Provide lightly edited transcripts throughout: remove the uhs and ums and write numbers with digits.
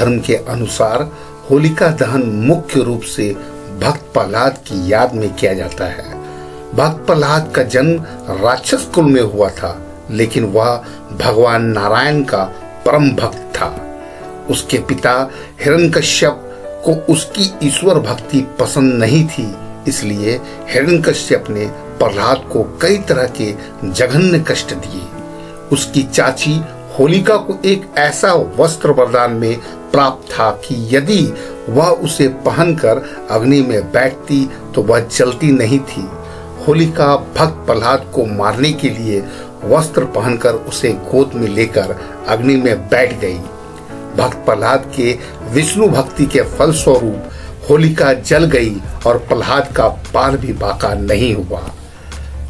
धर्म के अनुसार होलिका दहन मुख्य रूप से भक्त प्रहलाद की याद में किया जाता है। भक्त प्रहलाद का जन्म राक्षस कुल में हुआ था, लेकिन वह भगवान नारायण का परम भक्त था। उसके पिता हिरण्यकश्यप को उसकी ईश्वर भक्ति पसंद नहीं थी, इसलिए हिरण्यकश्यप ने प्रहलाद को कई तरह के जघन्य कष्ट दिए। उसकी चाची होलिका को एक ऐसा वस्त्र वरदान में प्राप्त था कि यदि वह उसे पहनकर अग्नि में बैठती तो वह जलती नहीं थी। होलिका भक्त प्रहलाद को मारने के लिए वस्त्र पहनकर उसे गोद में लेकर अग्नि में बैठ गई। भक्त प्रहलाद के विष्णु भक्ति के फलस्वरूप होलिका जल गई और प्रहलाद का बाल भी बाका नहीं हुआ।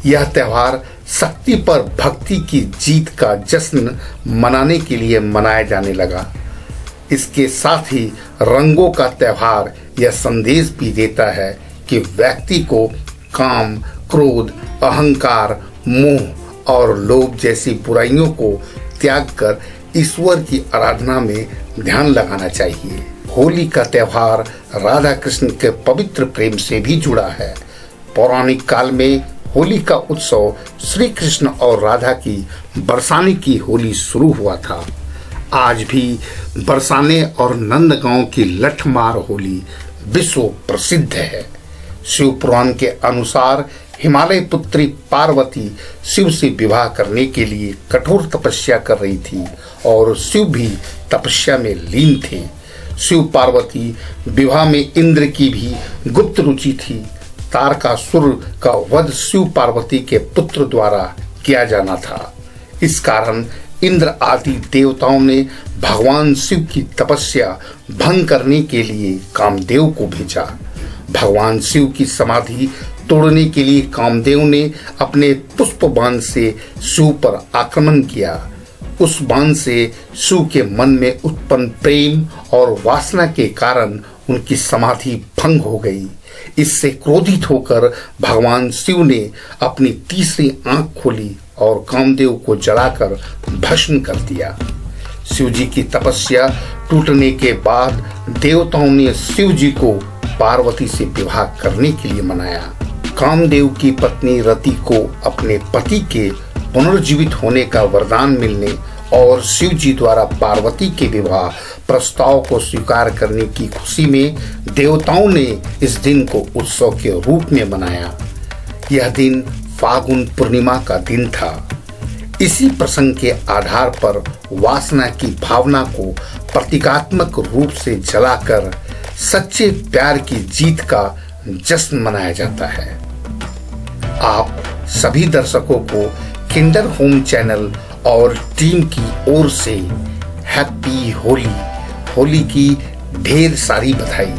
यह त्योहार शक्ति पर भक्ति की जीत का जश्न मनाने के लिए मनाया जाने लगा। इसके साथ ही रंगों का त्योहार यह संदेश भी देता है कि व्यक्ति को काम, क्रोध, अहंकार, मोह और लोभ जैसी बुराइयों को त्याग कर ईश्वर की आराधना में ध्यान लगाना चाहिए। होली का त्योहार राधा कृष्ण के पवित्र प्रेम से भी जुड़ा है। पौराणिक काल में होली का उत्सव श्री कृष्ण और राधा की बरसाने की होली शुरू हुआ था। आज भी बरसाने और नंदगांव की लठमार होली विश्व प्रसिद्ध है। शिव पुराण के अनुसार हिमालय पुत्री पार्वती शिव से विवाह करने के लिए कठोर तपस्या कर रही थी और शिव भी तपस्या में लीन थे। शिव पार्वती विवाह में इंद्र की भी गुप्त रुचि थी। तारकासुर का वध शिव पार्वती के पुत्र द्वारा किया जाना था। इस कारण इंद्र आदि देवताओं ने भगवान शिव की तपस्या भंग करने के लिए कामदेव को भेजा। भगवान शिव की समाधि तोड़ने के लिए कामदेव ने अपने पुष्प बाण से शिव पर आक्रमण किया। उस बाण से शिव के मन में उत्पन्न प्रेम और वासना के कारण उनकी समाधि भंग हो गई। इससे क्रोधित होकर भगवान शिव ने अपनी तीसरी आंख खोली और कामदेव को जलाकर भस्म कर दिया। शिव जी की तपस्या टूटने के बाद देवताओं ने शिव जी को पार्वती से विवाह करने के लिए मनाया। कामदेव की पत्नी रति को अपने पति के पुनर्जीवित होने का वरदान मिलने और शिव जी द्वारा पार्वती के विवाह प्रस्ताव को स्वीकार करने की खुशी में देवताओं ने इस दिन को उत्सव के रूप में मनाया। यह दिन फागुन पूर्णिमा का दिन था। इसी प्रसंग के आधार पर वासना की भावना को प्रतीकात्मक रूप से जलाकर सच्चे प्यार की जीत का जश्न मनाया जाता है। आप सभी दर्शकों को किंडर होम चैनल और टीम की ओर से हैप्पी होली की ढेर सारी बधाई।